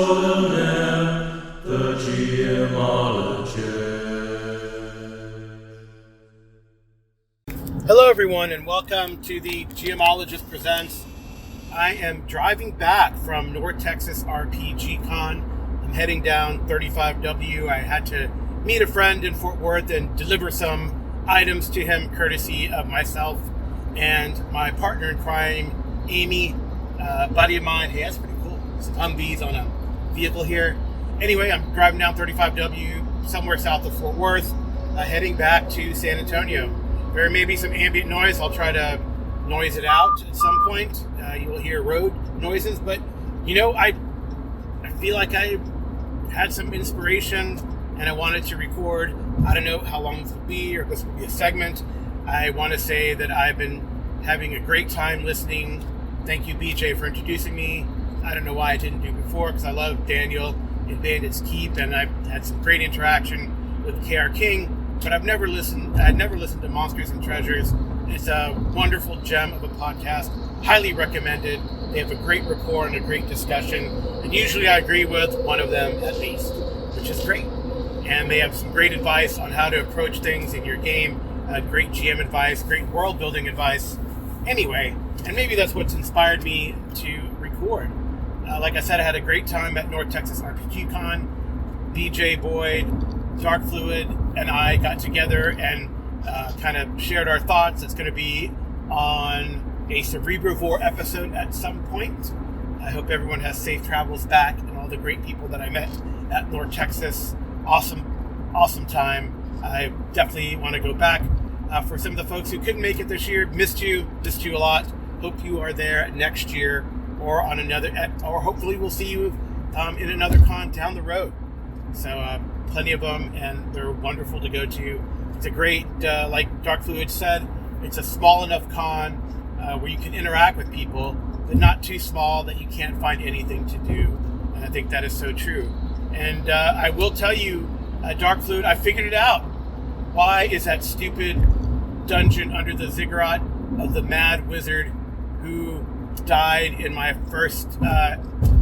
extraordinaire, the GMologist. Hello everyone and welcome to the GMologist Presents. I am driving back from North Texas RPGCON. I'm heading down 35W. I had to meet a friend in Fort Worth and deliver some items to him courtesy of myself and my partner in crime, Amy, a buddy of mine. Hey, that's pretty cool. Some Humvees on a vehicle here. Anyway, I'm driving down 35W somewhere south of Fort Worth, heading back to San Antonio. There may be some ambient noise. I'll try to noise it out at some point. You will hear road noises, but you know, I feel like I had some inspiration and I wanted to record. I don't know how long this will be, or this will be a segment. I want to say that I've been having a great time listening. Thank you, BJ, for introducing me. I don't know why I didn't do it before, because I love Daniel in Bandit's Keep, and I've had some great interaction with KR King. But I'd never listened to Monsters and Treasures. It's a wonderful gem of a podcast, highly recommended. They have a great rapport and a great discussion, and usually I agree with one of them at least, which is great. And they have some great advice on how to approach things in your game, great GM advice, great world building advice. Anyway, and maybe that's what's inspired me to record. Like I said, I had a great time at North Texas RPGCON. BJ Boyd, Darkfluid, and I got together and kind of shared our thoughts. It's going to be on a Cerebrevore episode at some point. I hope everyone has safe travels back and all the great people that I met at North Texas. Awesome time. I definitely want to go back. For some of the folks who couldn't make it this year, missed you a lot. Hope you are there next year or on another, or hopefully we'll see you in another con down the road. So plenty of them, and they're wonderful to go to. It's a great, like Darkfluid said, it's a small enough con where you can interact with people, but not too small that you can't find anything to do. And I think that is so true. And I will tell you, Darkfluid, I figured it out. Why is that stupid dungeon under the ziggurat of the mad wizard who died in my first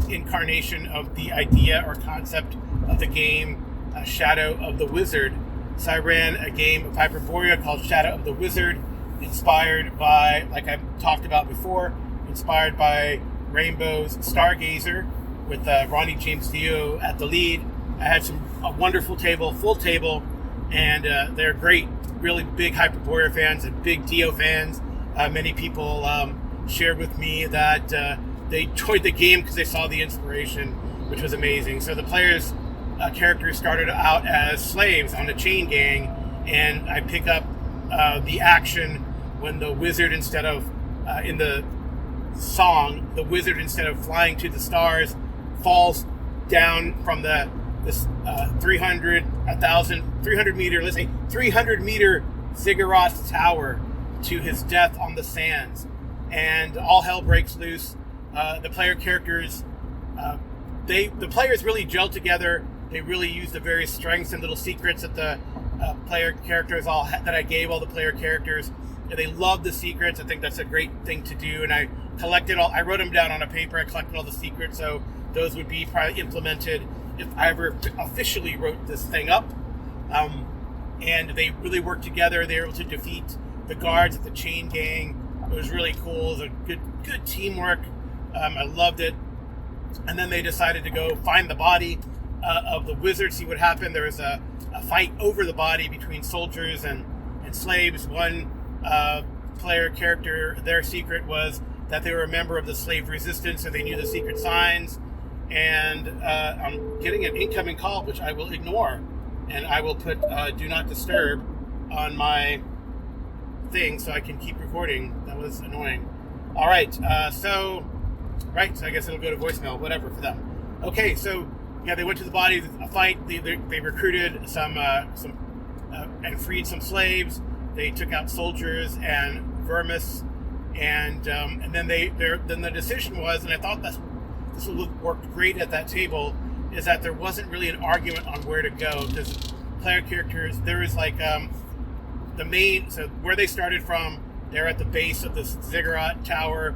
incarnation of the idea or concept of the game, Shadow of the Wizard? So I ran a game of Hyperborea called Shadow of the Wizard, inspired by, like I talked about before, inspired by Rainbow's Stargazer with Ronnie James Dio at the lead. I had a wonderful table, full table, and they're great, really big Hyperborea fans and big Dio fans. Many people shared with me that they enjoyed the game because they saw the inspiration, which was amazing. So the players' characters started out as slaves on a chain gang, and I pick up the action when the wizard, instead of in the song, the wizard, instead of flying to the stars, falls down from this 300 meter ziggurat tower to his death on the sands, and all hell breaks loose. The player characters, the players really gel together. They really use the various strengths and little secrets that the player characters that I gave all the player characters. And they love the secrets. I think that's a great thing to do. And I collected I wrote them down on a paper. I collected all the secrets, so those would be probably implemented if I ever officially wrote this thing up. And they really worked together. They were able to defeat the guards of the chain gang. It was really cool. It was a good teamwork. I loved it. And then they decided to go find the body of the wizard, see what happened. There was a fight over the body between soldiers and slaves. One player character, their secret was that they were a member of the slave resistance, so they knew the secret signs. And I'm getting an incoming call, which I will ignore, and I will put do not disturb on my thing so I can keep recording. That was annoying. All right, so I guess it'll go to voicemail, whatever for them. Okay, so yeah, they went to the body, a fight. They recruited some and freed some slaves. They took out soldiers and vermis, and then then the decision was, and I thought this worked great at that table, is that there wasn't really an argument on where to go, because player characters, there is like the main, so where they started from, they're at the base of this ziggurat tower,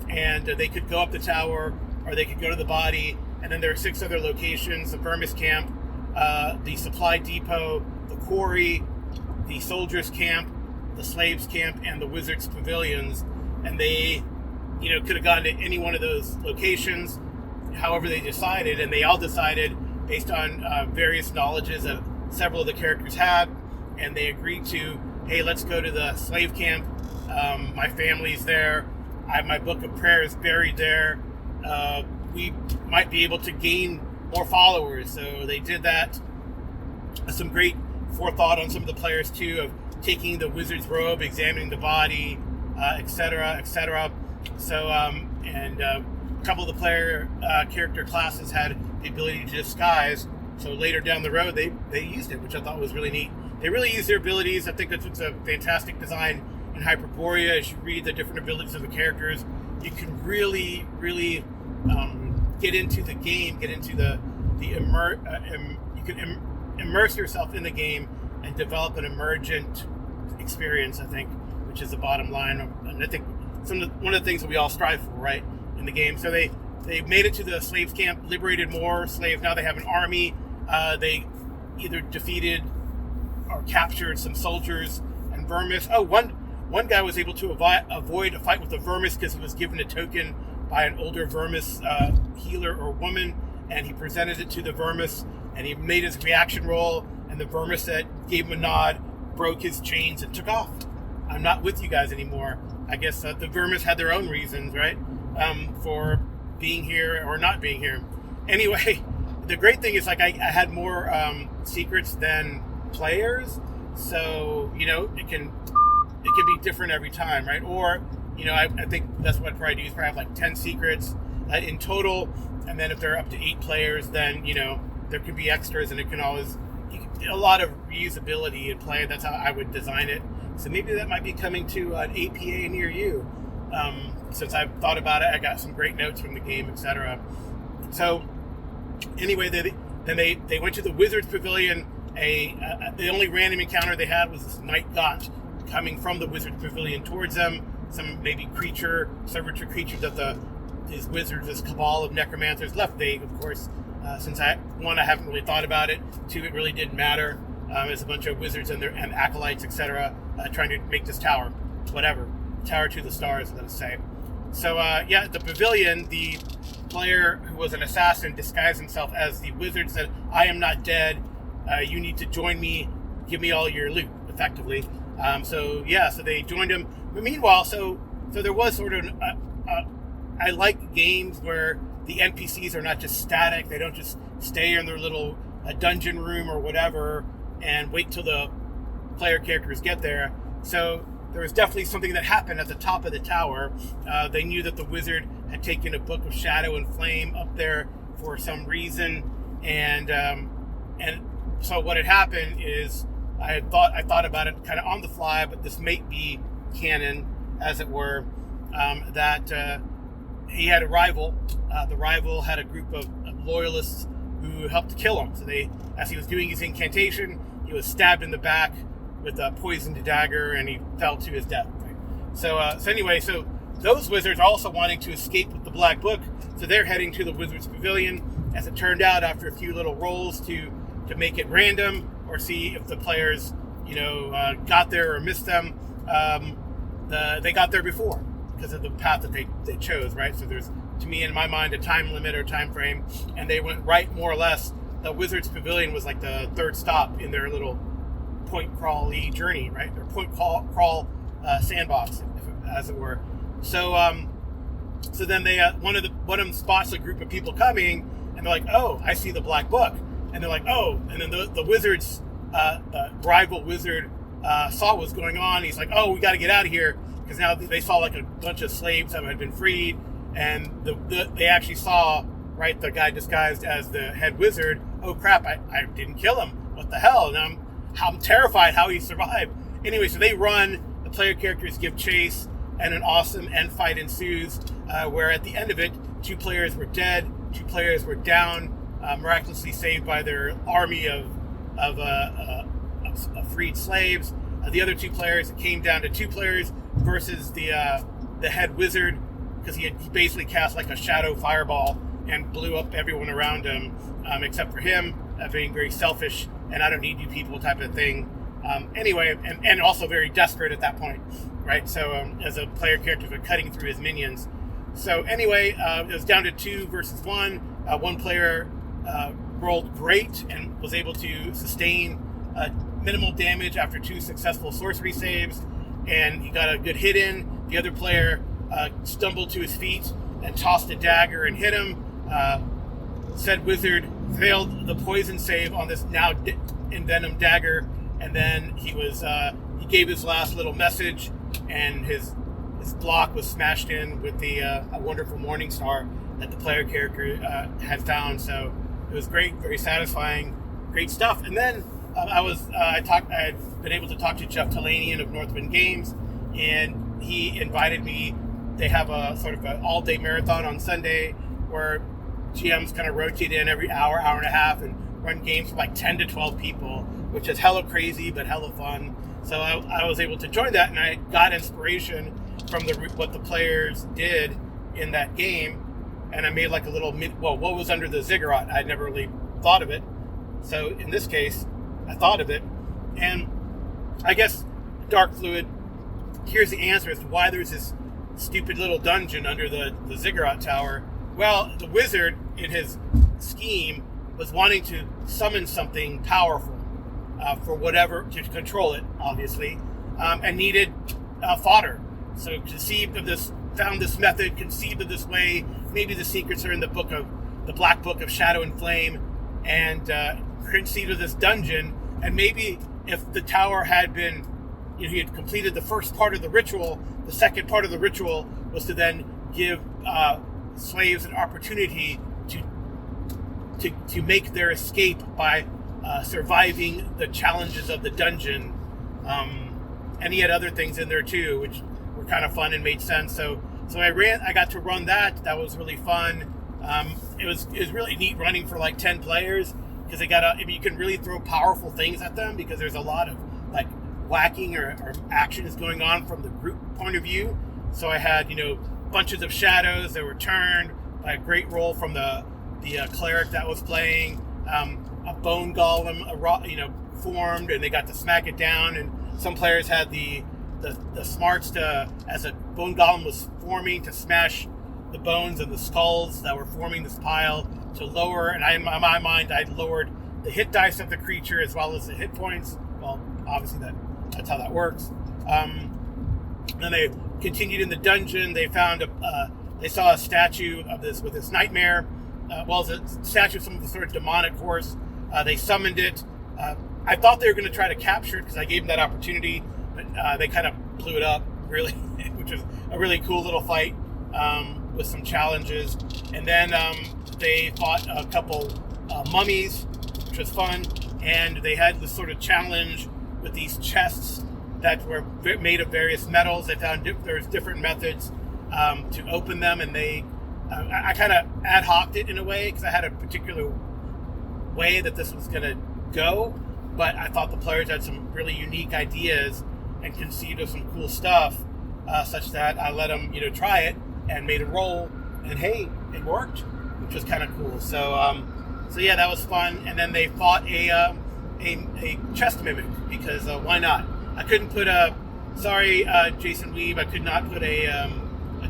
and they could go up the tower or they could go to the body, and then there are 6 other locations: the Vermis camp, the supply depot, the quarry, the soldiers camp, the slaves camp, and the wizards pavilions. And they, could have gone to any one of those locations, however they decided, and they all decided based on various knowledges that several of the characters had, and they agreed to, hey, let's go to the slave camp. My family's there. I have my book of prayers buried there. We might be able to gain more followers. So they did that. Some great forethought on some of the players too, of taking the wizard's robe, examining the body, etc., etc. So, and a couple of the player character classes had the ability to disguise. So later down the road, they used it, which I thought was really neat. They really used their abilities. I think that's what's a fantastic design in Hyperborea. As you read the different abilities of the characters, you can really, really get into the game, get into you can immerse yourself in the game and develop an emergent experience, I think, which is the bottom line. And I think one of the things that we all strive for, right, in the game. So they made it to the slaves camp, liberated more slaves. Now they have an army. They either defeated or captured some soldiers and vermis. Oh, one guy was able to avoid a fight with the vermis because he was given a token by an older vermis healer or woman, and he presented it to the vermis, and he made his reaction roll, and the vermis gave him a nod, broke his chains, and took off. I'm not with you guys anymore. I guess the vermis had their own reasons, right, for being here or not being here. Anyway, the great thing is, like, I had more secrets than players, so it can be different every time, right? Or I think that's what I'd probably do, is probably have like 10 secrets in total, and then if they're up to 8 players, then there could be extras, and it can always a lot of reusability in play. That's how I would design it. So maybe that might be coming to an APA near you. Since I've thought about it, I got some great notes from the game, etc. So anyway, they went to the Wizards Pavilion. The only random encounter they had was this Knight Gaunt coming from the Wizards Pavilion towards them. Some maybe servitor creature that these wizards, this cabal of necromancers, left vague, of course. Since I haven't really thought about it. 2, it really didn't matter. There's a bunch of wizards and acolytes, etc., trying to make this tower, whatever, tower to the stars, let us say. So the pavilion, the player who was an assassin disguised himself as the wizard, said, "I am not dead. You need to join me. Give me all your loot," effectively. So they joined him. But meanwhile, so there was sort of I like games where the NPCs are not just static. They don't just stay in their little dungeon room or whatever and wait till the player characters get there. So there was definitely something that happened at the top of the tower. They knew that the wizard had taken a book of shadow and flame up there for some reason, and so what had happened is I thought about it kind of on the fly, but this might be canon, as it were, that he had a rival. The rival had a group of loyalists who helped kill him. So as he was doing his incantation, he was stabbed in the back with a poisoned dagger, and he fell to his death. Right? So those wizards are also wanting to escape with the Black Book, so they're heading to the Wizards Pavilion. As it turned out, after a few little rolls to make it random or see if the players, got there or missed them, they got there before because of the path that they chose, right? So there's, to me, in my mind, a time limit or time frame, and they went right more or less. The Wizards Pavilion was like the third stop in their little point crawl-y journey, right? Their point crawl sandbox, as it were. So then they one of them spots a group of people coming, and they're like, "Oh, I see the Black Book," and they're like, "Oh," and then the wizards, rival wizard, saw what was going on. He's like, "Oh, we got to get out of here," because now they saw like a bunch of slaves that had been freed, and they actually saw, right, the guy disguised as the head wizard. Oh crap! I didn't kill him. What the hell? And I'm terrified how he survived. Anyway, so they run. The player characters give chase, and an awesome end fight ensues, where at the end of it, 2 players were dead, 2 players were down, miraculously saved by their army of freed slaves. The other 2 players, it came down to 2 players versus the head wizard, because he basically cast like a shadow fireball and blew up everyone around him, except for him, being very selfish and I don't need you people type of thing. Anyway, and also very desperate at that point, right? So as a player character, they're cutting through his minions. So anyway, it was down to 2 versus 1. One player rolled great and was able to sustain minimal damage after 2 successful sorcery saves, and he got a good hit in. The other player stumbled to his feet and tossed a dagger and hit him. Said wizard failed the poison save on this now envenomed dagger, and then he gave his last little message, and his block was smashed in with a wonderful morning star that the player character had found. So it was great, very satisfying, great stuff. And then I had been able to talk to Jeff Talanian of Northwind Games, and he invited me. They have a sort of an all-day marathon on Sunday where GMs kind of rotate in every hour and a half and run games for like 10 to 12 people, which is hella crazy but hella fun. So I was able to join that, and I got inspiration from what the players did in that game, and I made like a little what was under the ziggurat. I'd never really thought of it, so in this case I thought of it, and I guess Darkfluid, here's the answer as to why there's this stupid little dungeon under the ziggurat tower. Well, the wizard in his scheme was wanting to summon something powerful for whatever, to control it, obviously, and needed fodder. So found this method, conceived of this way. Maybe the secrets are in the Black Book of Shadow and Flame, and conceived of this dungeon. And maybe if the tower had been, he had completed the first part of the ritual, the second part of the ritual was to then give slaves an opportunity to make their escape by surviving the challenges of the dungeon. And he had other things in there too, which were kind of fun and made sense. So I got to run that. That was really fun. It was really neat running for like 10 players, because you can really throw powerful things at them, because there's a lot of like whacking or actions going on from the group point of view. So I had, bunches of shadows that were turned by a great roll from the cleric that was playing. A bone golem, formed, and they got to smack it down. And some players had the smarts to, as a bone golem was forming, to smash the bones and the skulls that were forming this pile to lower. And in my mind, I lowered the hit dice of the creature as well as the hit points. Well, obviously that's how that works. Then they continued in the dungeon. They found they saw a statue of this with this nightmare. It's a statue of some of the sort of demonic horse. They summoned it. I thought they were going to try to capture it because I gave them that opportunity, but they kind of blew it up, really, which was a really cool little fight with some challenges. And then they fought a couple mummies, which was fun. And they had this sort of challenge with these chests that were made of various metals. They found there's different methods to open them, and I kind of ad hoc'd it in a way because I had a particular way that this was going to go, but I thought the players had some really unique ideas and conceived of some cool stuff, such that I let them, try it and made a roll, and hey, it worked, which was kind of cool. So yeah, that was fun. And then they fought a chest mimic, because why not? I couldn't put Jason Weeb, I could not put a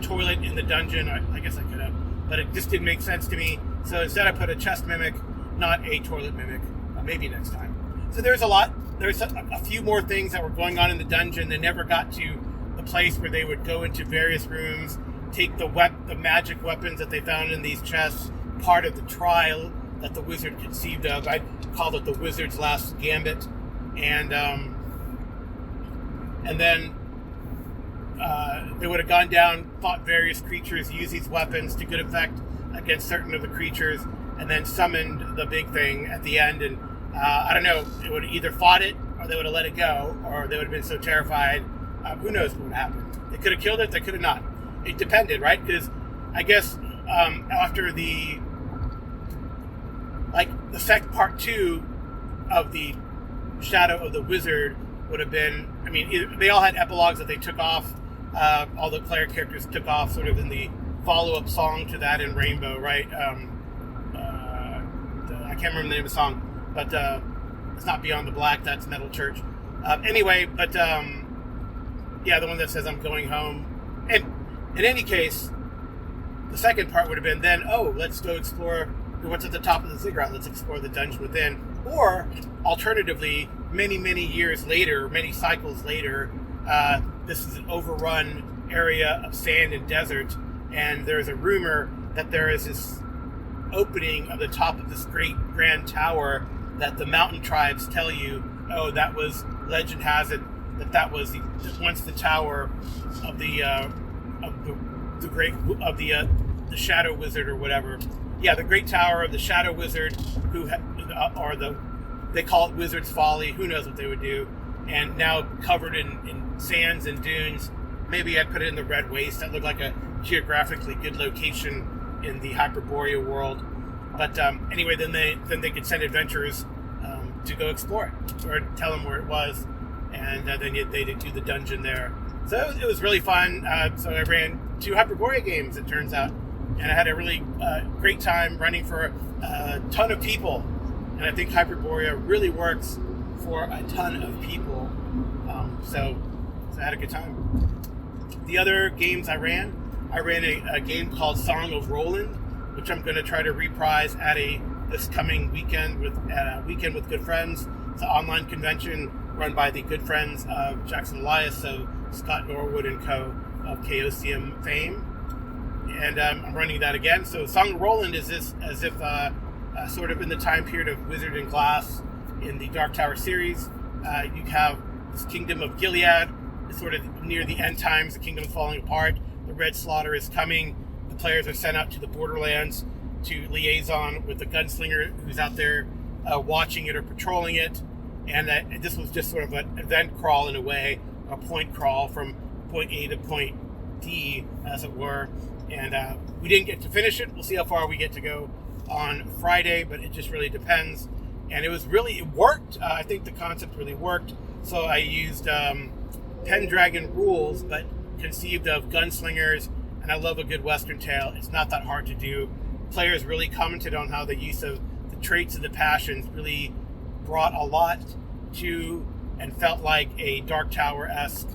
toilet in the dungeon. I guess I could have, but it just didn't make sense to me. So instead I put a chest mimic, not a toilet mimic. Maybe next time. So there's a few more things that were going on in the dungeon. They never got to the place where they would go into various rooms, take the magic weapons that they found in these chests, part of the trial that the wizard conceived of. I called it the wizard's last gambit. And then they would have gone down, fought various creatures, used these weapons to good effect against certain of the creatures, and then summoned the big thing at the end. And I don't know, it would have either fought it, or they would have let it go, or they would have been so terrified. Who knows what would have happened? They could have killed it, they could have not. It depended, right? Because I guess after the second part 2 of the Shadow of the Wizard would have been, they all had epilogues that they took off. All the player characters took off sort of in the follow-up song to that in Rainbow, right? I can't remember the name of the song, but it's not Beyond the Black. That's Metal Church. Anyway, but yeah, the one that says I'm going home. And in any case, the second part would have been then, let's go explore what's at the top of the ziggurat. Let's explore the dungeon within. Or, alternatively, many, many years later, many cycles later, this is an overrun area of sand and desert, and there's a rumor that there is this opening of the top of this great grand tower that the mountain tribes tell you, that was, legend has it, that was once the tower of the Shadow Wizard or whatever. Yeah, the Great Tower of the Shadow Wizard, they call it Wizard's Folly. Who knows what they would do? And now covered in sands and dunes. Maybe I'd put it in the Red Waste. That looked like a geographically good location in the Hyperborea world. But anyway, then they could send adventurers to go explore it or tell them where it was, and then they did do the dungeon there. So it was really fun. So I ran 2 Hyperborea games, it turns out, and I had a really great time running for a ton of people. And I think Hyperborea really works for a ton of people. So I had a good time. The other games I ran a game called Song of Roland, which I'm going to try to reprise at this coming weekend with Good Friends. It's an online convention run by the good friends of Jackson Elias, so Scott Norwood and co. of Chaosium fame. And I'm running that again. So Song of Roland is this as if sort of in the time period of Wizard and Glass in the Dark Tower series. You have this kingdom of Gilead, sort of near the end times. The kingdom is falling apart. The Red Slaughter is coming. The players are sent out to the Borderlands to liaison with the gunslinger who's out there watching it or patrolling it. And this was just sort of an event crawl in a way, a point crawl from point A to point D, as it were. And we didn't get to finish it. We'll see how far we get to go on Friday, but it just really depends. And it worked. I think the concept really worked. So I used Pendragon rules, but conceived of gunslingers, and I love a good Western tale. It's not that hard to do. Players really commented on how the use of the traits of the passions really brought a lot to and felt like a Dark Tower-esque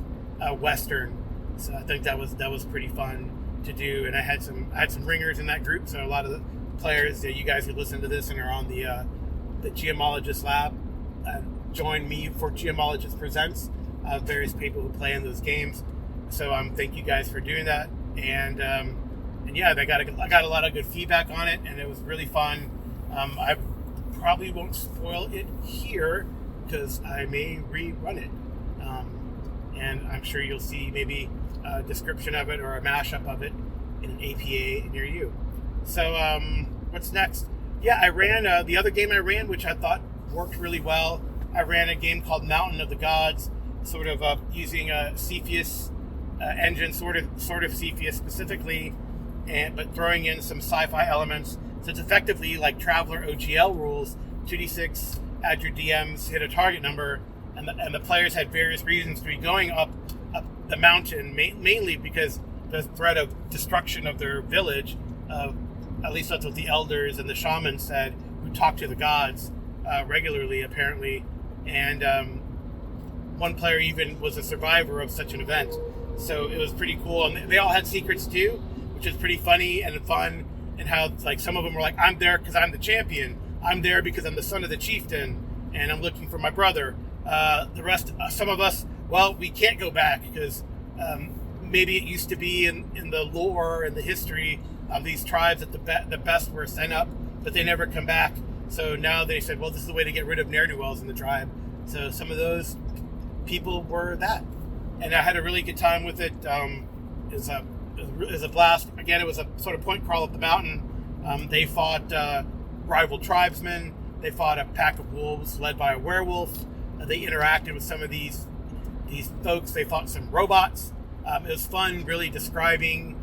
Western. So I think that was pretty fun to do. And I had some ringers in that group, so a lot of the players, you guys who listen to this and are on the Geomologist Lab, join me for Geomologist Presents, various people who play in those games. So thank you guys for doing that. And yeah, I got a lot of good feedback on it, and it was really fun. I probably won't spoil it here because I may rerun it. And I'm sure you'll see maybe a description of it or a mashup of it in an APA near you. So what's next? Yeah, I ran the other game I ran, which I thought worked really well. I ran a game called Mountain of the Gods, sort of using a Cepheus engine, sort of Cepheus specifically, but throwing in some sci-fi elements. So it's effectively like Traveler OGL rules, 2d6, add your DMs, hit a target number, and the players had various reasons to be going up the mountain, mainly because the threat of destruction of their village. At least that's what the elders and the shamans said, who talked to the gods regularly, apparently. And one player even was a survivor of such an event. So it was pretty cool. And they all had secrets too, which is pretty funny and fun. And how, like, some of them were like, I'm there because I'm the champion. I'm there because I'm the son of the chieftain, and I'm looking for my brother. The rest, some of us, well, we can't go back because maybe it used to be in the lore and the history of these tribes that the best were sent up, but they never come back. So now they said, well, this is the way to get rid of ne'er-do-wells in the tribe. So some of those people were that. And I had a really good time with it. It was a blast. Again, it was a sort of point crawl up the mountain. They fought rival tribesmen. They fought a pack of wolves led by a werewolf. They interacted with some of these folks. They fought some robots. It was fun, really describing,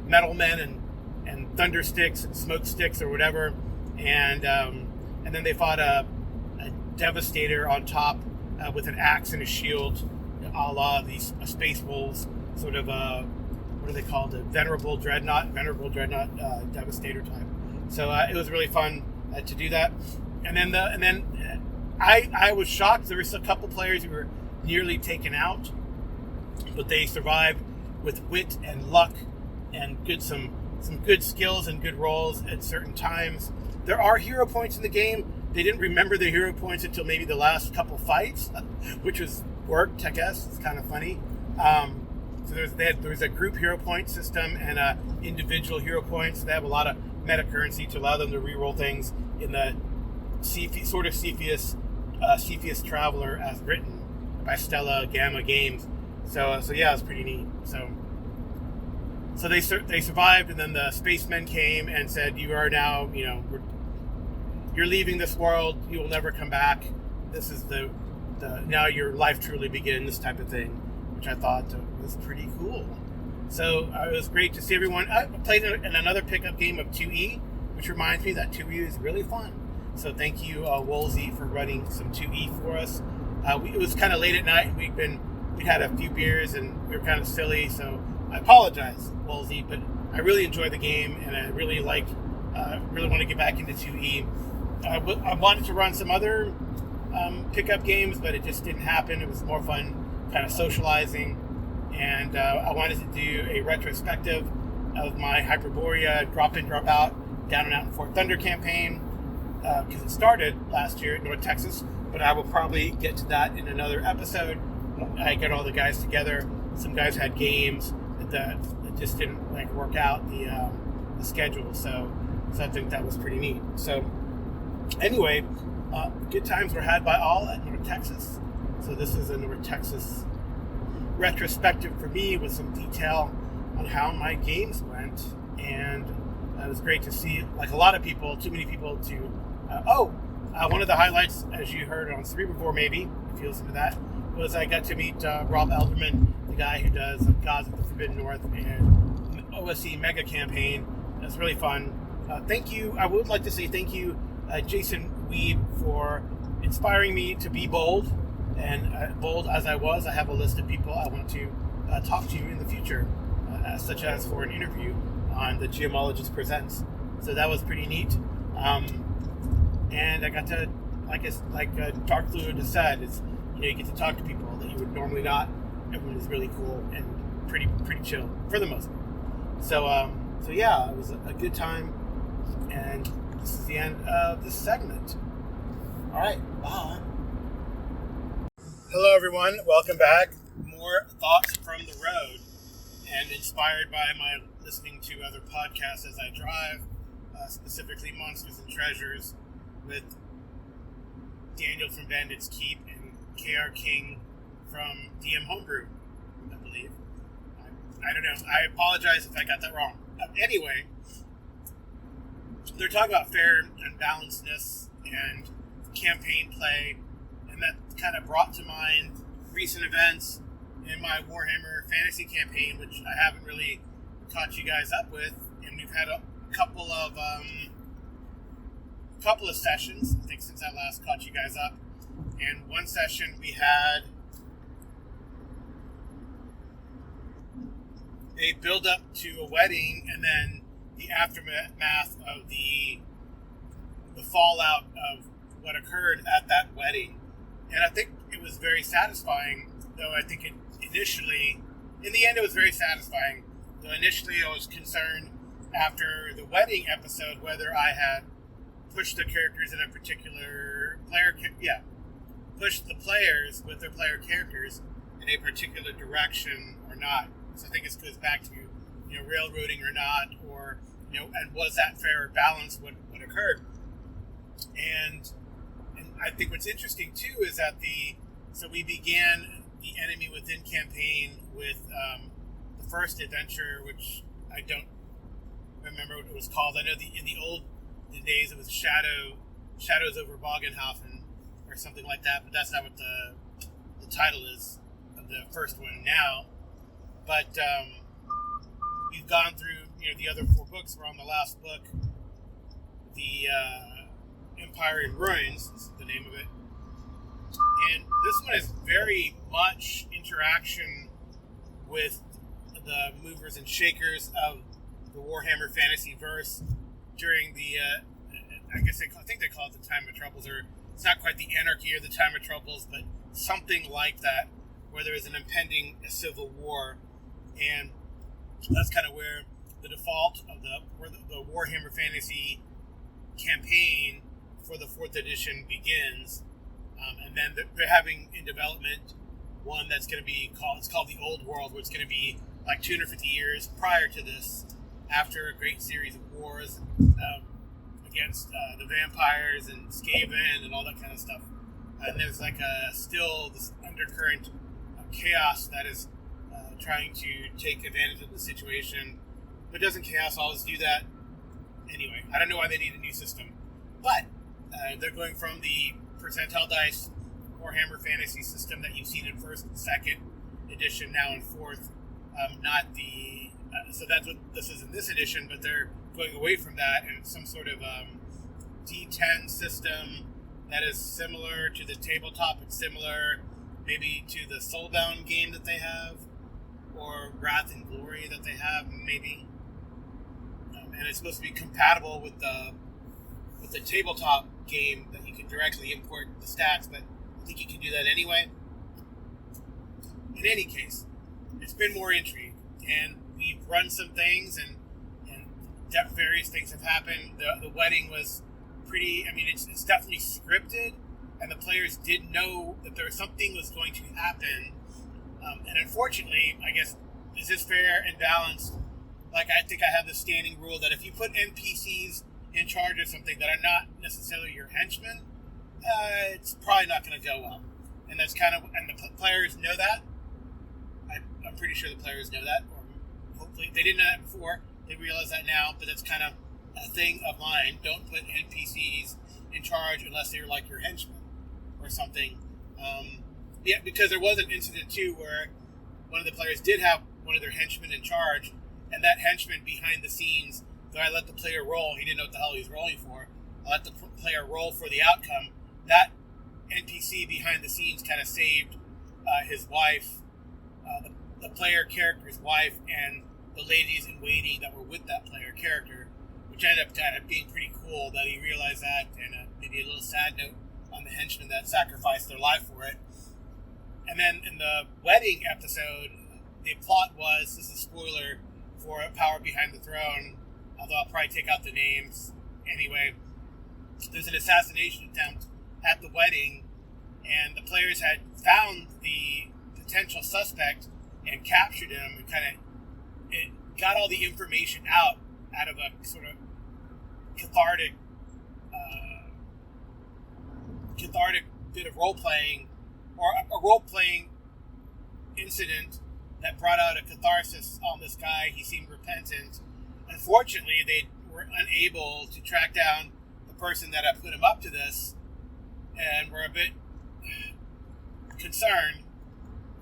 metal men and thunder sticks and smoke sticks or whatever. And then they fought a devastator on top with an axe and a shield, a la these space wolves, sort of what what they called it, Venerable Dreadnought Devastator type. So it was really fun to do that. And then I was shocked. There was a couple players who were nearly taken out, but they survived with wit and luck and some good skills and good rolls at certain times. There are hero points in the game. They didn't remember the hero points until maybe the last couple fights, which was worked, I guess. It's kind of funny. So there's a group hero point system and individual hero points. They have a lot of meta currency to allow them to reroll things in the Cepheus Traveler as written by Stella Gamma Games. So yeah, it's pretty neat. So they survived, and then the spacemen came and said, "You are now, you're leaving this world. You will never come back. This is the now your life truly begins," type of thing, which I thought was pretty cool. So it was great to see everyone. I played in another pickup game of 2E, which reminds me that 2E is really fun. So thank you, Woolsey, for running some 2E for us. It was kind of late at night. We'd had a few beers and we were kind of silly, so I apologize, Woolsey, but I really enjoyed the game and I really want to get back into 2E. I wanted to run some other pickup games, but it just didn't happen. It was more fun kind of socializing, and I wanted to do a retrospective of my Hyperborea drop in, drop out, down and out in Fort Thunder campaign, because it started last year in North Texas, but I will probably get to that in another episode. I get all the guys together. Some guys had games that just didn't work out the schedule, so I think that was pretty neat. So anyway, good times were had by all at North Texas. So this is a North Texas retrospective for me with some detail on how my games went, and it was great to see, like a lot of people, too many people to. One of the highlights, as you heard on Cerebrevore, maybe if you listen to that, was I got to meet Rob Elderman, the guy who does Gods of the Forbidden North and OSC Mega Campaign. It was really fun. Thank you. I would like to say thank you, Jason Weeb, for inspiring me to be bold. And bold as I was, I have a list of people I want to talk to in the future, such as for an interview on the Geomologist Presents. So that was pretty neat. And I got to, like Darkfluid has said, you get to talk to people that you would normally not. Everyone is really cool and pretty chill for the most part. So yeah, it was a good time, and this is the end of this segment. All right, bye. Hello, everyone. Welcome back. More thoughts from the road, and inspired by my listening to other podcasts as I drive, specifically Monsters and Treasures with Daniel from Bandit's Keep and KR King from DM Homebrew, I believe. I don't know. I apologize if I got that wrong. Anyway, they're talking about fair and balancedness and campaign play, and that kind of brought to mind recent events in my Warhammer Fantasy campaign, which I haven't really caught you guys up with, and we've had a couple of sessions, I think, since I last caught you guys up. And one session we had a build up to a wedding, and then the aftermath of the fallout of what occurred at that wedding. And I think it was very satisfying, though I think in the end it was very satisfying, though initially I was concerned after the wedding episode whether I had pushed the characters in a particular pushed the players with their player characters in a particular direction or not. So I think it goes back to, railroading or not, or, and was that fair or balanced what occurred? And I think what's interesting too is that we began the Enemy Within campaign with the first adventure, which I don't remember what it was called. I know in the days it was Shadows over Bogenhofen or something like that, but that's not what the title is of the first one now. But we've gone through the other 4 books. We're on the last book, the Empire in Ruins is the name of it, and this one is very much interaction with the movers and shakers of the Warhammer Fantasy verse during the, I think they call it the Time of Troubles, or it's not quite the Anarchy or the Time of Troubles, but something like that, where there is an impending civil war, and that's kind of where the default of the Warhammer Fantasy campaign for the 4th edition begins, and then they're having in development one that's going to be called the Old World, where it's going to be like 250 years prior to this, after a great series of wars against the vampires and Skaven and all that kind of stuff. And there's like still this undercurrent of chaos that is trying to take advantage of the situation. But doesn't chaos always do that? Anyway, I don't know why they need a new system. But they're going from the percentile dice Warhammer Fantasy system that you've seen in 1st and 2nd edition, now in 4th. Not the... so that's what this is in this edition, but they're going away from that, and some sort of D10 system that is similar to the tabletop and similar maybe to the Soulbound game that they have, or Wrath and Glory that they have, maybe. And it's supposed to be compatible with the tabletop game that you can directly import the stats, but I think you can do that anyway. In any case, it's been more intrigue, and we've run some things, and various things have happened. The wedding was pretty, it's definitely scripted, and the players did know that something was going to happen. And unfortunately, I guess, is this fair and balanced? Like, I think I have the standing rule that if you put NPCs in charge of something that are not necessarily your henchmen, it's probably not going to go well. And that's kind of, and the players know that. I'm pretty sure the players know that, or hopefully they didn't know that before. They realize that now, but that's kind of a thing of mine. Don't put NPCs in charge unless they're like your henchmen or something. Because there was an incident too where one of the players did have one of their henchmen in charge, and that henchman behind the scenes, though I let the player roll, he didn't know what the hell he was rolling for. I let the player roll for the outcome. That NPC behind the scenes kind of saved his wife, the player character's wife, and the ladies in waiting that were with that player character, which ended up kind of being pretty cool that he realized that, and maybe a little sad note on the henchmen that sacrificed their life for it. And then in the wedding episode, the plot was, this is a spoiler for Power Behind the Throne, although I'll probably take out the names anyway. There's an assassination attempt at the wedding, and the players had found the potential suspect and captured him, and it got all the information out of a sort of cathartic bit of role-playing, or a role-playing incident that brought out a catharsis on this guy. He seemed repentant. Unfortunately, they were unable to track down the person that had put him up to this, and were a bit concerned.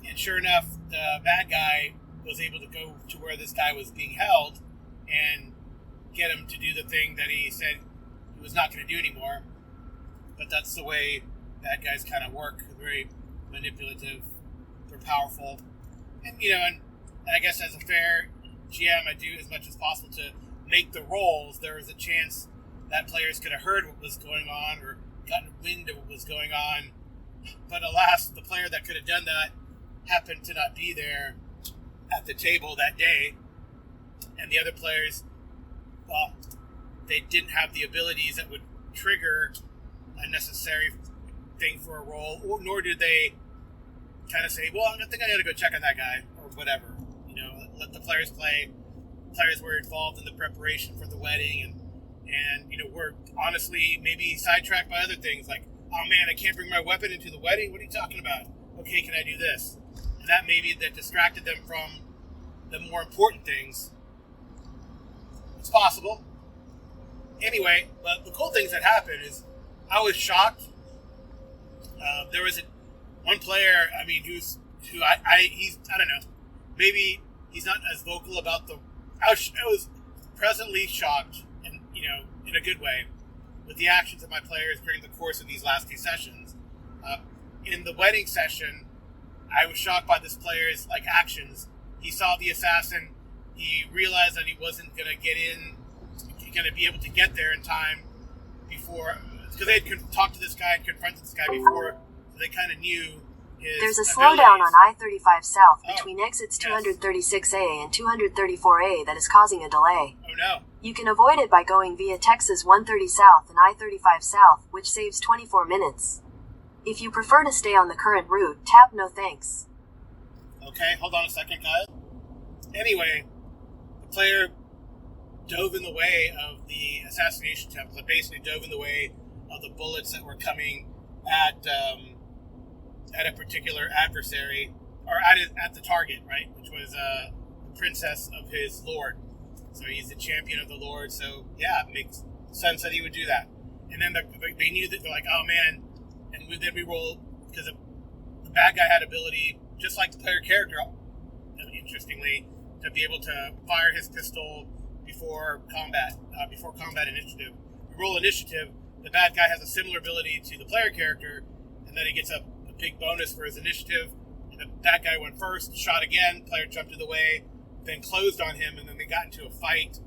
And sure enough, the bad guy was able to go to where this guy was being held and get him to do the thing that he said he was not going to do anymore. But that's the way bad guys kind of work. They're very manipulative. They're powerful. And, and I guess as a fair GM, I do as much as possible to make the rolls. There was a chance that players could have heard what was going on or gotten wind of what was going on. But alas, the player that could have done that happened to not be there at the table that day. And the other players, well, they didn't have the abilities that would trigger a necessary thing for a roll, nor did they kind of say, well, I think I got to go check on that guy, or whatever. Let the players play. Players were involved in the preparation for the wedding, and we're honestly maybe sidetracked by other things, like, oh man, I can't bring my weapon into the wedding? What are you talking about? Okay, can I do this? And that maybe that distracted them from the more important things. It's possible. Anyway, but the cool things that happened is I was shocked. There was one player, he's, I don't know, maybe he's not as vocal about I was presently shocked, and in a good way, with the actions of my players during the course of these last 2 sessions. In the wedding session, I was shocked by this player's actions he saw the assassin. He realized that he wasn't going to be able to get there in time before, because they had talked to this guy and confronted this guy before, so they kind of knew his There's a abilities. slowdown on I-35 South between exits yes. 236A and 234A that is causing a delay. Oh no. You can avoid it by going via Texas 130 South and I-35 South, which saves 24 minutes. If you prefer to stay on the current route, tap no thanks. Okay, hold on a second, guys. Anyway, the player dove in the way of the assassination attempt. So basically dove in the way of the bullets that were coming at a particular adversary, or at the target, right? Which was the princess of his lord. So he's the champion of the lord. So yeah, it makes sense that he would do that. And then they knew that they're like, oh man. And then we rolled, because the bad guy had ability, just like the player character, interestingly, to be able to fire his pistol before combat initiative. We roll initiative. The bad guy has a similar ability to the player character, and then he gets a big bonus for his initiative. And the bad guy went first, shot again, player jumped in the way, then closed on him, and then they got into a fight.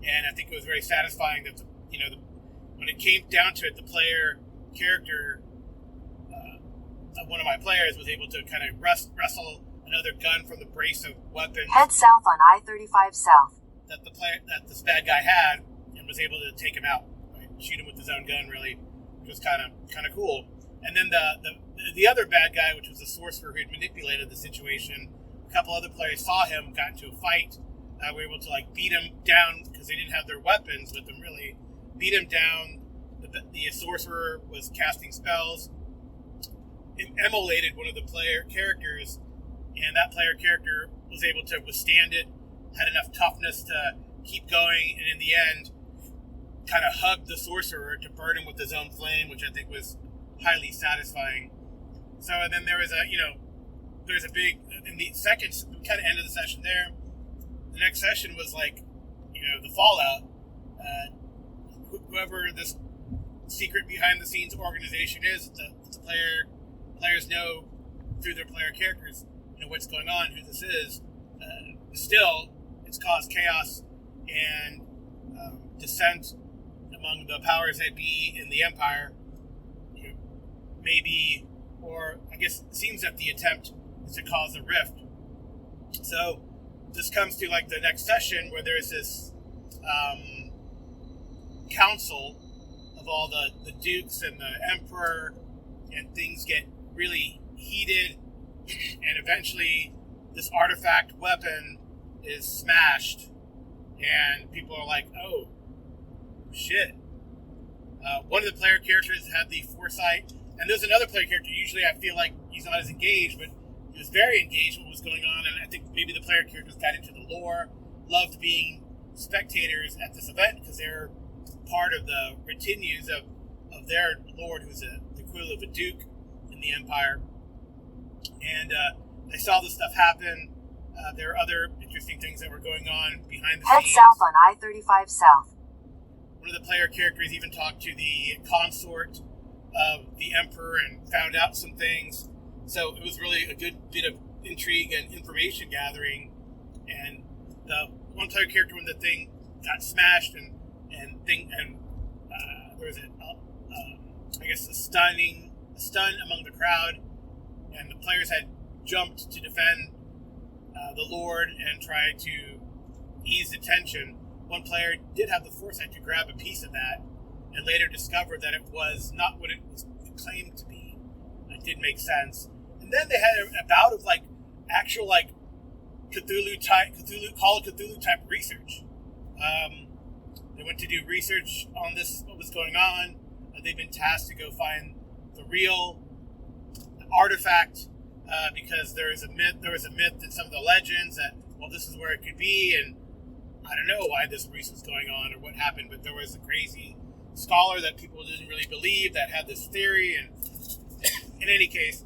And I think it was very satisfying that when it came down to it, the player character, one of my players, was able to kind of wrestle another gun from the brace of weapons. Head south on I-35 South. That this bad guy had, and was able to take him out, right? Shoot him with his own gun, really, which was kind of cool. And then the other bad guy, which was the sorcerer who had manipulated the situation, a couple other players saw him, got into a fight. We were able to beat him down because they didn't have their weapons with them. Really, beat him down. The sorcerer was casting spells. It immolated one of the player characters, and that player character was able to withstand it, had enough toughness to keep going, and in the end, kind of hugged the sorcerer to burn him with his own flame, which I think was highly satisfying. So, and then there was there's a big, in the second kind of end of the session there, the next session was the fallout. Whoever this secret behind the scenes organization is, the players know through their player characters, what's going on, who this is. Still, it's caused chaos and dissent among the powers that be in the Empire. Maybe, or I guess it seems that the attempt is to cause a rift. So this comes to the next session where there's this council of all the dukes and the emperor, and things get really heated, and eventually this artifact weapon is smashed, and people are like, oh shit. One of the player characters had the foresight, and there's another player character, usually I feel like he's not as engaged, but he was very engaged with what was going on, and I think maybe the player characters got into the lore, loved being spectators at this event because they're part of the retinues of their lord, who's the equivalent of a duke in the Empire. And they saw this stuff happen. There were other interesting things that were going on behind the scenes. Head south on I-35 South. One of the player characters even talked to the consort of the Emperor and found out some things. So it was really a good bit of intrigue and information gathering. And the one player character, when the thing got smashed and there was a stun among the crowd, and the players had jumped to defend the Lord and try to ease the tension. One player did have the foresight to grab a piece of that, and later discovered that it was not what it was claimed to be. It did make sense. And then they had a bout of actual Call of Cthulhu type research. They went to do research on this, what was going on. They've been tasked to go find the real artifact, because there was a myth in some of the legends that, well, this is where it could be, and I don't know why this research was going on or what happened, but there was a crazy scholar that people didn't really believe that had this theory, and in any case,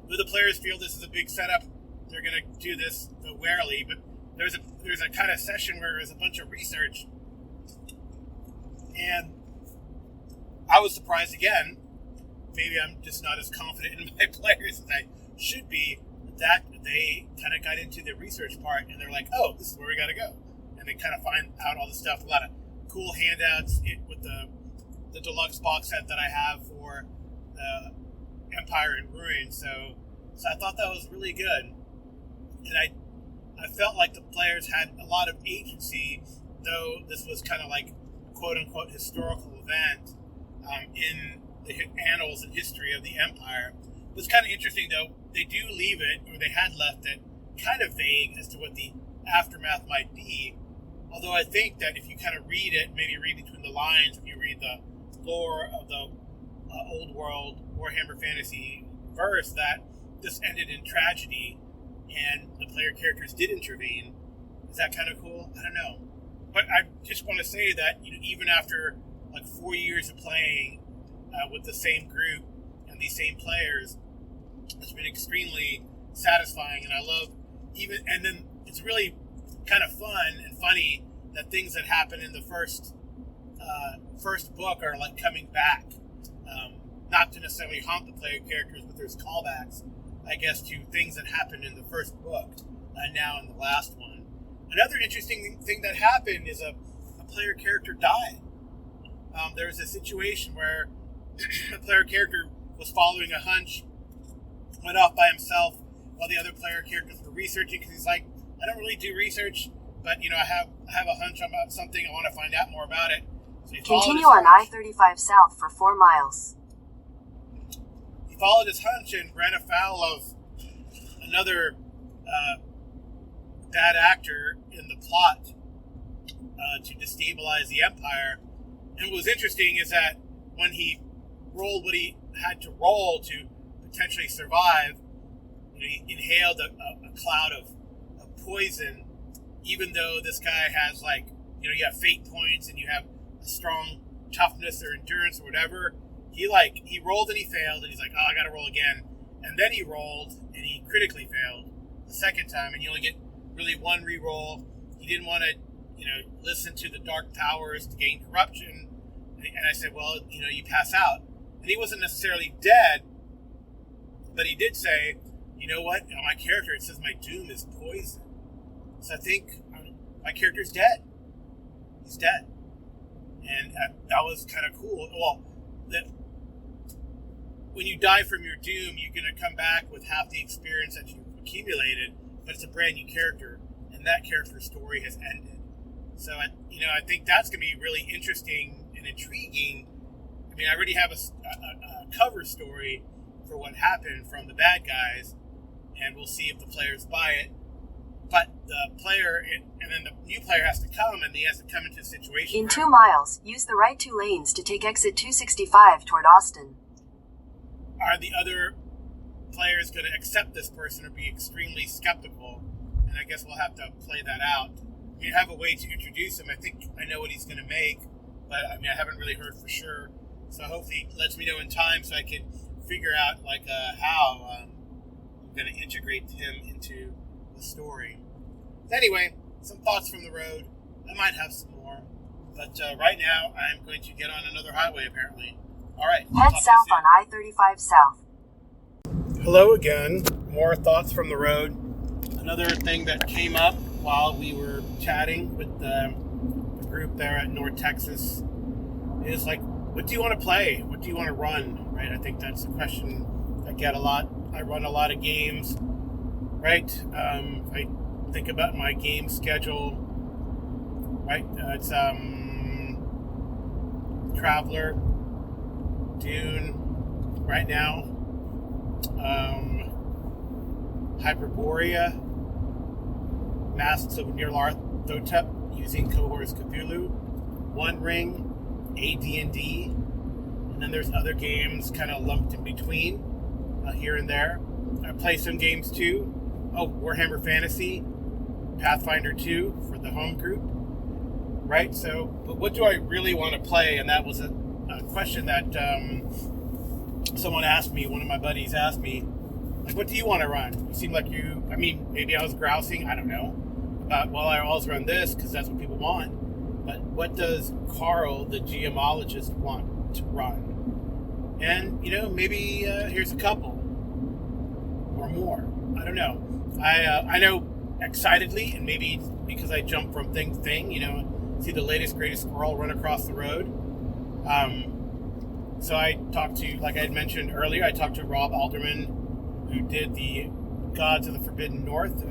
though the players feel this is a big setup, they're going to do this warily, but there's a kind of session where there's a bunch of research, and I was surprised again. Maybe I'm just not as confident in my players as I should be. that they kind of got into the research part, and they're like, oh, this is where we got to go. And they kind of find out all the stuff, a lot of cool handouts with the deluxe box set that I have for the Empire in Ruin. So I thought that was really good. And I felt like the players had a lot of agency, though this was kind of like a quote-unquote historical event in the annals and history of the Empire. It was kind of interesting, though. They do leave it, or they had left it, kind of vague as to what the aftermath might be. Although I think that if you kind of read it, maybe read between the lines, if you read the lore of the old world Warhammer Fantasy verse, that this ended in tragedy and the player characters did intervene. Is that kind of cool? I don't know. But I just want to say that, you know, even after like 4 years of playing with the same group and these same players, it's been extremely satisfying, and I love and then it's really kind of fun and funny that things that happen in the first book are like coming back, not to necessarily haunt the player characters, but there's callbacks, I guess, to things that happened in the first book, now in the last one. Another interesting thing that happened is a player character died. There was a situation where a player character was following a hunch, went off by himself while the other player characters were researching, because he's like, I don't really do research, but, you know, I have a hunch about something, I want to find out more about it. So he continue on I-35 south for 4 miles. He followed his hunch and ran afoul of another bad actor in the plot to destabilize the Empire. And what was interesting is that when he rolled what he had to roll to potentially survive, you know, he inhaled a cloud of poison, even though this guy has, like, you know, you have fate points and you have a strong toughness or endurance or whatever. He rolled and he failed, and he's like, oh, I gotta roll again. And then he rolled and he critically failed the second time, and you only get really one re-roll. He didn't want to, you know, listen to the dark powers to gain corruption. And I said, well, you know, you pass out. And he wasn't necessarily dead, but he did say, you know what, on my character it says my doom is poison. So I think my character's dead. He's dead. And that was kind of cool. Well, when you die from your doom, you're going to come back with half the experience that you've accumulated, but it's a brand new character, and that character's story has ended. So, I think that's going to be really interesting and intriguing. I mean, I already have a cover story for what happened from the bad guys, and we'll see if the players buy it. But the player, and then the new player has to come, and he has to come into a situation. In 2 miles, use the right 2 lanes to take exit 265 toward Austin. Are the other players going to accept this person or be extremely skeptical? And I guess we'll have to play that out. We have a way to introduce him. I think I know what he's going to make, but I haven't really heard for sure. So hopefully he lets me know in time so I can figure out how I'm going to integrate him into the story. Anyway, some thoughts from the road. I might have some more, but right now I'm going to get on another highway apparently. All right. Head south on I-35 south. Hello again. More thoughts from the road. Another thing that came up while we were chatting with the group there at North Texas is like, what do you want to play? What do you want to run? Right? I think that's a question I get a lot. I run a lot of games, right? I think about my game schedule, right? It's Traveler, Dune, right now, Hyperborea, Masks of Nyarlathotep using Cohorts Cthulhu, One Ring, AD&D, and then there's other games kind of lumped in between, here and there. I play some games too. Warhammer Fantasy, Pathfinder 2 for the home group, right? So, but what do I really want to play? And that was a question that someone asked me, one of my buddies asked me, like, what do you want to run? You seem like maybe I was grousing, I don't know, about, well, I always run this because that's what people want. But what does Carl, the GMologist, want to run? And, maybe here's a couple or more. I don't know. I know excitedly, and maybe because I jump from thing to thing, see the latest greatest squirrel run across the road. So I talked to, like I had mentioned earlier, I talked to Rob Alderman, who did the Gods of the Forbidden North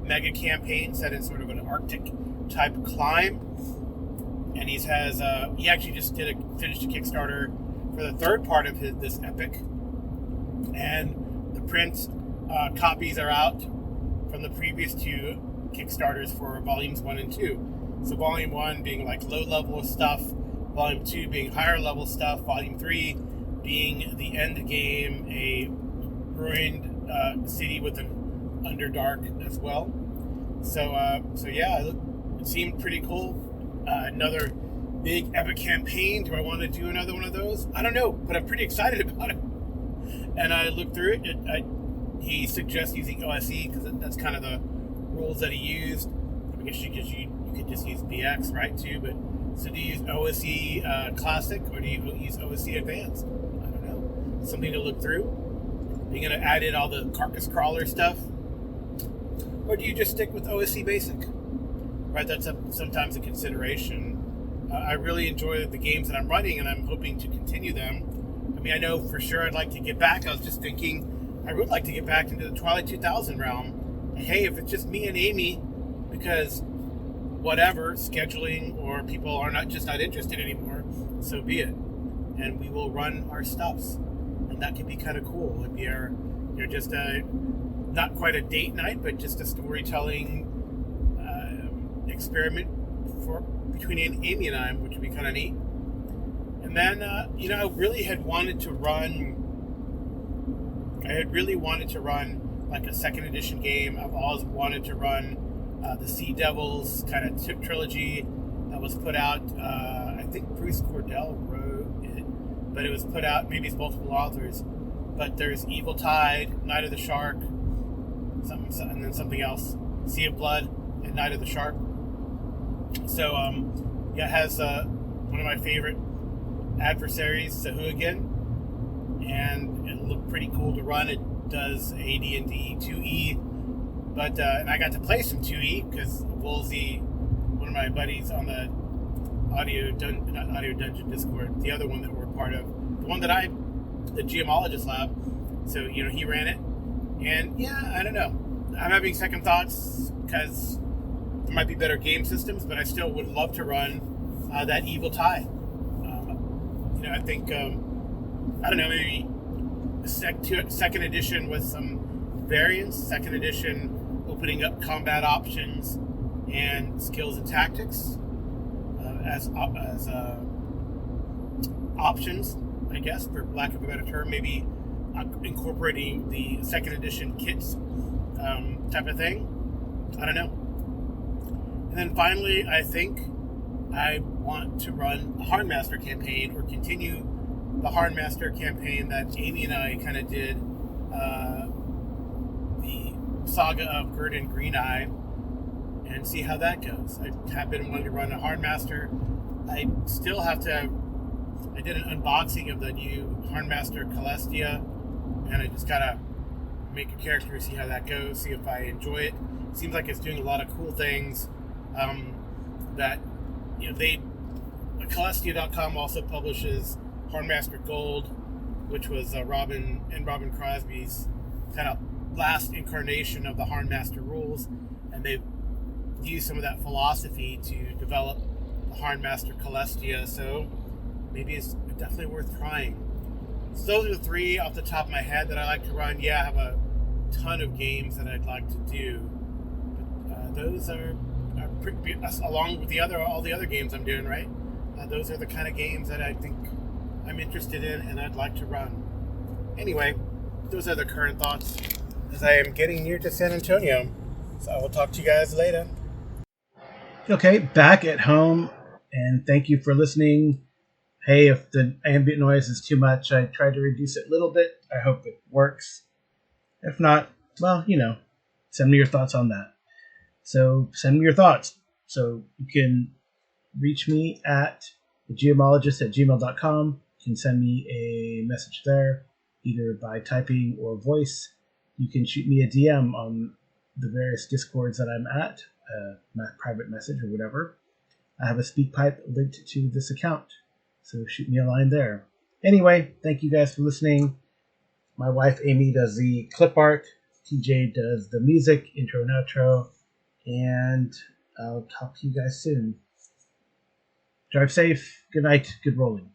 mega campaign set in sort of an Arctic type climb. And he actually just finished a Kickstarter for the third part of this epic. And the print copies are out from the previous two Kickstarters for volumes 1 and 2. So volume 1 being like low level stuff, volume 2 being higher level stuff, volume 3 being the end game, a ruined city with an Underdark as well. So yeah, it seemed pretty cool. Another big epic campaign. Do I want to do another one of those? I don't know, but I'm pretty excited about it. And I looked through it. He suggests using OSE because that's kind of the rules that he used. I guess you could just use BX, right, too. But so do you use OSE Classic or do you use OSE Advanced? I don't know. Something to look through. Are you going to add in all the carcass crawler stuff? Or do you just stick with OSE Basic? Right, that's sometimes a consideration. I really enjoy the games that I'm running, and I'm hoping to continue them. I mean, I know for sure I'd like to get back. I was just thinking I would like to get back into the Twilight 2000 realm. And hey, if it's just me and Amy, because whatever, scheduling or people are not interested anymore, so be it. And we will run our stuffs. And that could be kind of cool. It'd be just not quite a date night, but just a storytelling experiment between Amy and I, which would be kind of neat. And then, I really had wanted to run like a second edition game. I've always wanted to run the Sea Devils kind of trilogy that was put out. I think Bruce Cordell wrote it, but it was put out, maybe it's multiple authors, but there's Evil Tide, Night of the Shark, and then something else, Sea of Blood, and Night of the Shark. So, it has one of my favorite adversaries, Sahuagin, and it looked pretty cool to run. It does AD&D 2E, but and I got to play some 2E because Woolsey, one of my buddies on the not Audio Dungeon Discord, the other one that we're part of, the Geomologist Lab. So he ran it, and yeah, I don't know. I'm having second thoughts because there might be better game systems, but I still would love to run that Evil Tide. I think, I don't know, maybe a second edition with some variants, second edition opening up combat options and skills and tactics as options, I guess, for lack of a better term, maybe incorporating the second edition kits type of thing. I don't know. And then finally, I think I want to run a Hardmaster campaign or continue the Hardmaster campaign that Amy and I kind of did, the Saga of Gurdon Greeneye, and see how that goes. I have been wanting to run a Hardmaster. I did an unboxing of the new Hardmaster Celestia, and I just gotta make a character, see how that goes, see if I enjoy it. Seems like it's doing a lot of cool things. That Celestia.com also publishes Hardmaster Gold, which was Robin Crosby's kind of last incarnation of the Hardmaster rules, and they've used some of that philosophy to develop the Hardmaster Celestia. So maybe it's definitely worth trying. So those are the three off the top of my head that I like to run. Yeah, I have a ton of games that I'd like to do, but those are pretty, along with all the other games I'm doing, right? Those are the kind of games that I think I'm interested in and I'd like to run. Anyway, those are the current thoughts as I am getting near to San Antonio. So I will talk to you guys later. Okay, back at home, and thank you for listening. Hey, if the ambient noise is too much, I tried to reduce it a little bit. I hope it works. If not, well, send me your thoughts on that. So send me your thoughts. So you can reach me at thegeomologist@gmail.com. You can send me a message there, either by typing or voice. You can shoot me a DM on the various Discords that I'm at, private message or whatever. I have a SpeakPipe linked to this account, so shoot me a line there. Anyway, thank you guys for listening. My wife Amy does the clip art, TJ does the music, intro and outro, and I'll talk to you guys soon. Drive safe, good night, good rolling.